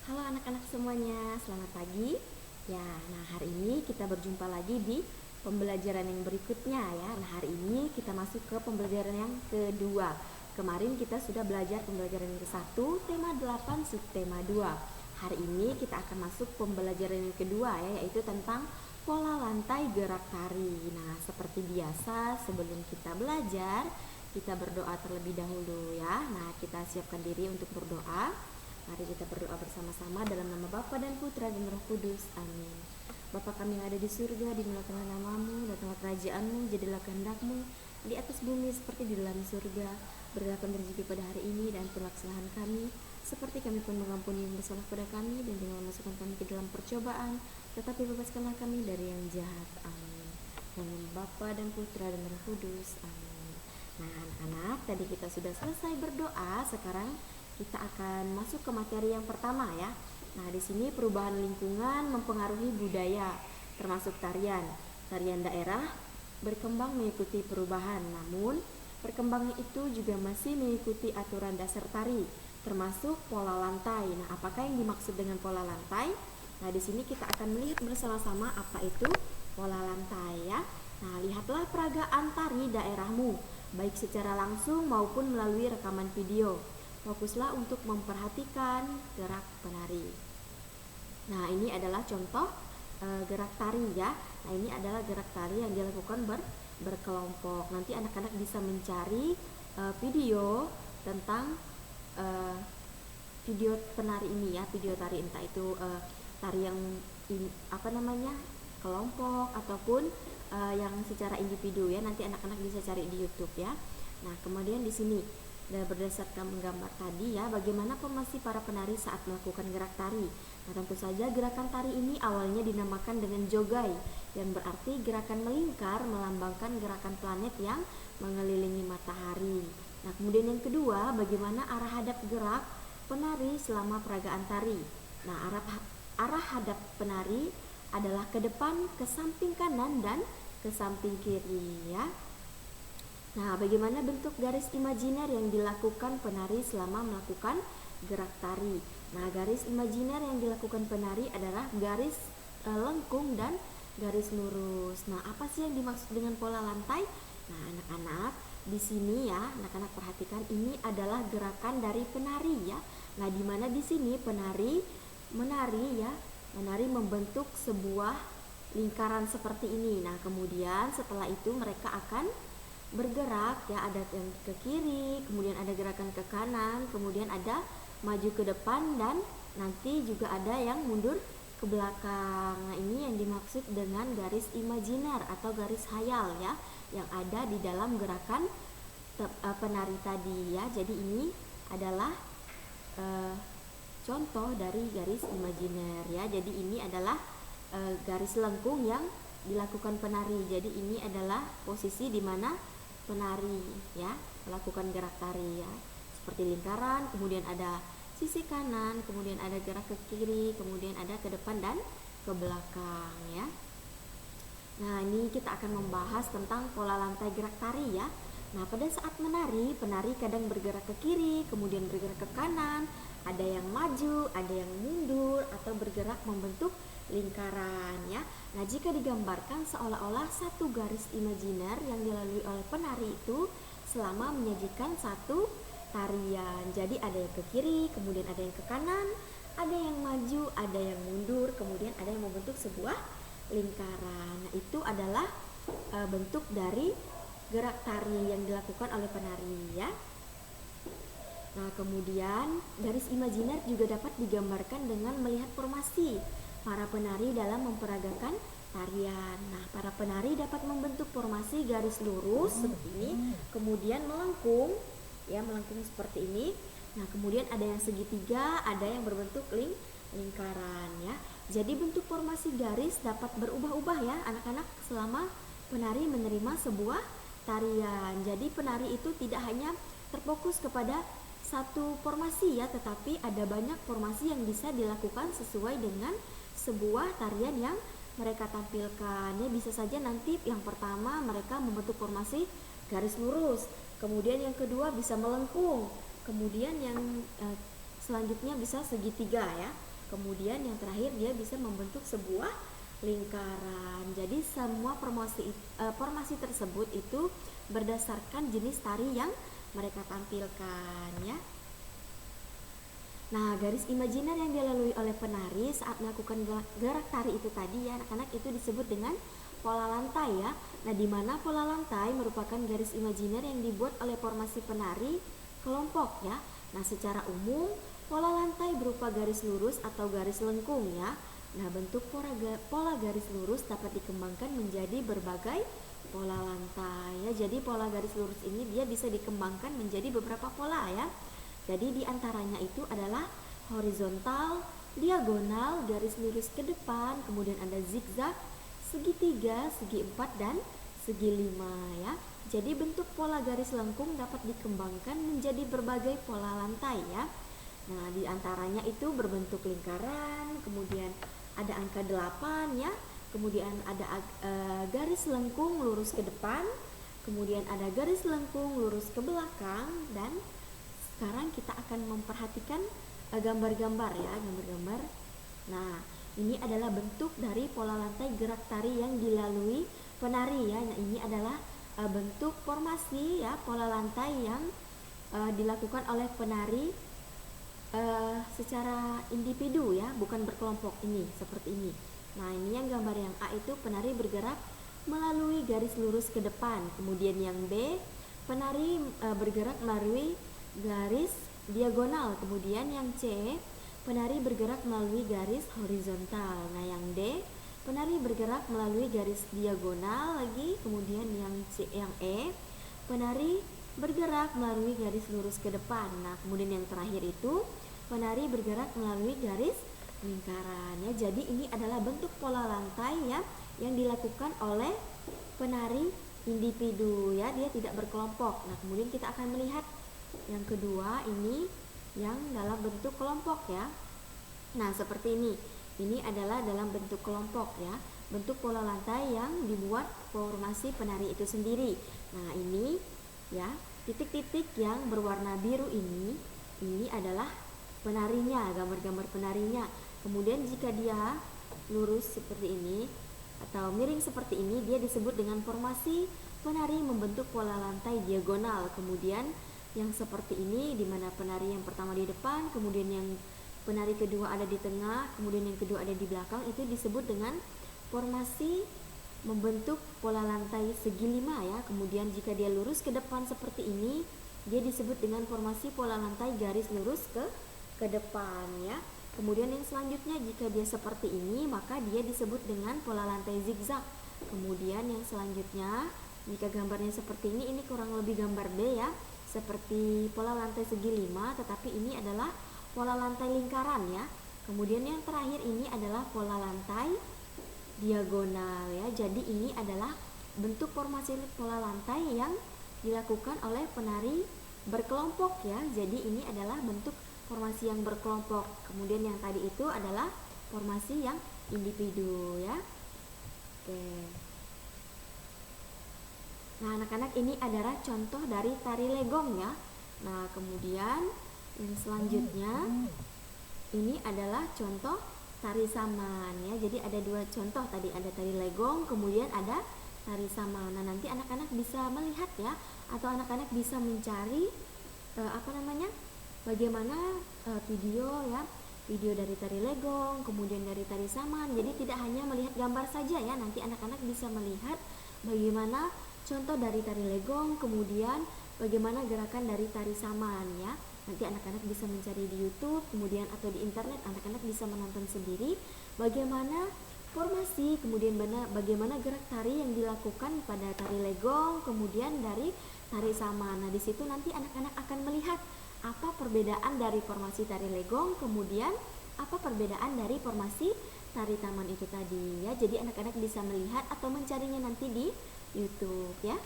Halo anak-anak semuanya, selamat pagi. Ya, nah hari ini kita berjumpa lagi di pembelajaran yang berikutnya ya. Nah, hari ini kita masuk ke pembelajaran yang kedua. Kemarin kita sudah belajar pembelajaran yang ke-1, tema 8, subtema 2. Hari ini kita akan masuk pembelajaran yang kedua ya, yaitu tentang pola lantai gerak tari. Nah, seperti biasa sebelum kita belajar, kita berdoa terlebih dahulu ya. Nah, kita siapkan diri untuk berdoa. Mari kita berdoa bersama-sama dalam nama Bapa dan Putra dan Roh Kudus. Amin. Bapa kami yang ada di surga, dimuliakanlah namamu, datanglah kerajaanmu, jadilah kehendakmu di atas bumi seperti di dalam surga. Berilah kami rezeki pada hari ini dan ampunilah kesalahan kami, seperti kami pun mengampuni yang bersalah pada kami, dan jangan masukkan kami ke dalam percobaan, tetapi bebaskanlah kami dari yang jahat. Amin. Dalam nama Bapa dan Putra dan Roh Kudus. Amin. Nah, anak-anak, tadi kita sudah selesai berdoa. Sekarang kita akan masuk ke materi yang pertama ya. Nah, di sini perubahan lingkungan mempengaruhi budaya, termasuk tarian. Tarian daerah berkembang mengikuti perubahan, namun perkembangan itu juga masih mengikuti aturan dasar tari, termasuk pola lantai. Nah, apakah yang dimaksud dengan pola lantai? Nah, di sini kita akan melihat bersama-sama apa itu pola lantai ya. Nah, lihatlah peragaan tari daerahmu, baik secara langsung maupun melalui rekaman video. Fokuslah untuk memperhatikan gerak penari. Nah, ini adalah contoh gerak tari ya. Nah, ini adalah gerak tari yang dilakukan berkelompok. Nanti anak-anak bisa mencari video tentang video penari ini ya, video tari, entah itu tari yang kelompok ataupun yang secara individu ya. Nanti anak-anak bisa cari di YouTube ya. Nah, kemudian di sini dan berdasarkan menggambar tadi ya, bagaimana formasi para penari saat melakukan gerak tari. Nah, tentu saja gerakan tari ini awalnya dinamakan dengan jogai, yang berarti gerakan melingkar melambangkan gerakan planet yang mengelilingi matahari. Nah, kemudian yang kedua, bagaimana arah hadap gerak penari selama peragaan tari. Nah, arah hadap penari adalah ke depan, ke samping kanan, dan ke samping kiri ya. Nah, bagaimana bentuk garis imajiner yang dilakukan penari selama melakukan gerak tari? Nah, garis imajiner yang dilakukan penari adalah garis lengkung dan garis lurus. Nah, apa sih yang dimaksud dengan pola lantai? Nah, anak-anak, di sini ya, anak-anak perhatikan, ini adalah gerakan dari penari ya. Nah, di mana di sini penari menari membentuk sebuah lingkaran seperti ini. Nah, kemudian setelah itu mereka akan bergerak ya, ada yang ke kiri, kemudian ada gerakan ke kanan, kemudian ada maju ke depan, dan nanti juga ada yang mundur ke belakang. Nah, ini yang dimaksud dengan garis imajiner atau garis hayal ya, yang ada di dalam gerakan penari tadi ya. Jadi ini adalah contoh dari garis imajiner ya. Jadi ini adalah garis lengkung yang dilakukan penari. Jadi ini adalah posisi di mana penari ya melakukan gerak tari ya, seperti lingkaran, kemudian ada sisi kanan, kemudian ada gerak ke kiri, kemudian ada ke depan dan ke belakang ya. Nah, ini kita akan membahas tentang pola lantai gerak tari ya. Nah, pada saat menari, penari kadang bergerak ke kiri, kemudian bergerak ke kanan, ada yang maju, ada yang mundur, atau bergerak membentuk lingkaran ya. Nah, jika digambarkan seolah-olah satu garis imajiner yang dilalui oleh penari itu selama menyajikan satu tarian. Jadi ada yang ke kiri, kemudian ada yang ke kanan, ada yang maju, ada yang mundur, kemudian ada yang membentuk sebuah lingkaran. Nah, itu adalah bentuk dari gerak tari yang dilakukan oleh penari ya. Nah, kemudian garis imajiner juga dapat digambarkan dengan melihat formasi para penari dalam memperagakan tarian. Nah, para penari dapat membentuk formasi garis lurus seperti ini, kemudian melengkung seperti ini. Nah, kemudian ada yang segitiga, ada yang berbentuk lingkaran ya. Jadi bentuk formasi garis dapat berubah-ubah ya anak-anak selama penari menerima sebuah tarian. Jadi penari itu tidak hanya terfokus kepada satu formasi ya, tetapi ada banyak formasi yang bisa dilakukan sesuai dengan sebuah tarian yang mereka tampilkan ya. Bisa saja nanti yang pertama mereka membentuk formasi garis lurus, kemudian yang kedua bisa melengkung, kemudian yang selanjutnya bisa segitiga ya. kemudian yang terakhir dia bisa membentuk sebuah lingkaran. Jadi semua formasi tersebut itu berdasarkan jenis tari yang mereka tampilkan ya. Nah, garis imajiner yang dilalui oleh penari saat melakukan gerak tari itu tadi ya anak-anak, itu disebut dengan pola lantai ya. Nah, di mana pola lantai merupakan garis imajiner yang dibuat oleh formasi penari kelompok ya. Nah, secara umum pola lantai berupa garis lurus atau garis lengkung ya. Nah, bentuk pola garis lurus dapat dikembangkan menjadi berbagai pola lantai ya. Jadi pola garis lurus ini dia bisa dikembangkan menjadi beberapa pola ya. Jadi diantaranya itu adalah horizontal, diagonal, garis lurus ke depan, kemudian ada zigzag, segitiga, segi 4 dan segi 5 ya. Jadi bentuk pola garis lengkung dapat dikembangkan menjadi berbagai pola lantai ya. Nah, diantaranya itu berbentuk lingkaran, kemudian ada angka 8 ya, kemudian ada garis lengkung lurus ke depan, kemudian ada garis lengkung lurus ke belakang, dan sekarang kita akan memperhatikan gambar-gambar ya, gambar-gambar. Nah, ini adalah bentuk dari pola lantai gerak tari yang dilalui penari ya. Nah, ini adalah bentuk formasi ya, pola lantai yang dilakukan oleh penari secara individu ya, bukan berkelompok, ini seperti ini. Nah, ini yang gambar yang A itu penari bergerak melalui garis lurus ke depan. Kemudian yang B, penari bergerak melalui garis diagonal. Kemudian yang C, penari bergerak melalui garis horizontal. Nah, yang D, penari bergerak melalui garis diagonal lagi. Kemudian yang E, penari bergerak melalui garis lurus ke depan. Nah, kemudian yang terakhir itu penari bergerak melalui garis lingkaran ya. Jadi ini adalah bentuk pola lantai ya yang dilakukan oleh penari individu ya, dia tidak berkelompok. Nah, kemudian kita akan melihat yang kedua ini yang dalam bentuk kelompok ya. Nah, seperti ini. Ini adalah dalam bentuk kelompok ya. Bentuk pola lantai yang dibuat formasi penari itu sendiri. Nah, ini ya, titik-titik yang berwarna biru ini adalah penarinya, gambar-gambar penarinya. Kemudian jika dia lurus seperti ini atau miring seperti ini, dia disebut dengan formasi penari membentuk pola lantai diagonal. Kemudian yang seperti ini di mana penari yang pertama di depan, kemudian yang penari kedua ada di tengah, kemudian yang kedua ada di belakang, itu disebut dengan formasi membentuk pola lantai segi 5 ya. Kemudian jika dia lurus ke depan seperti ini, dia disebut dengan formasi pola lantai garis lurus ke depan ya. Kemudian yang selanjutnya jika dia seperti ini, maka dia disebut dengan pola lantai zigzag. Kemudian yang selanjutnya jika gambarnya seperti ini kurang lebih gambar B ya, seperti pola lantai segi 5, tetapi ini adalah pola lantai lingkaran ya. Kemudian yang terakhir ini adalah pola lantai diagonal ya. Jadi ini adalah bentuk formasi pola lantai yang dilakukan oleh penari berkelompok ya. Jadi ini adalah bentuk formasi yang berkelompok. Kemudian yang tadi itu adalah formasi yang individu ya. Oke. Nah, anak-anak, ini adalah contoh dari tari legong ya. Nah, kemudian yang selanjutnya ini adalah contoh tari saman ya. Jadi ada dua contoh tadi, ada tari legong, kemudian ada tari saman. Nah, nanti anak-anak bisa melihat ya, atau anak-anak bisa mencari bagaimana video ya, video dari tari legong, kemudian dari tari saman. Jadi tidak hanya melihat gambar saja ya, nanti anak-anak bisa melihat bagaimana contoh dari tari legong, kemudian bagaimana gerakan dari tari saman ya. Nanti anak-anak bisa mencari di YouTube, kemudian atau di internet, anak-anak bisa menonton sendiri bagaimana formasi, kemudian bagaimana gerak tari yang dilakukan pada tari legong, kemudian dari tari saman. Nah, di situ nanti anak-anak akan melihat apa perbedaan dari formasi tari legong, kemudian apa perbedaan dari formasi tari taman itu tadi ya. Jadi anak-anak bisa melihat atau mencarinya nanti di YouTube ya.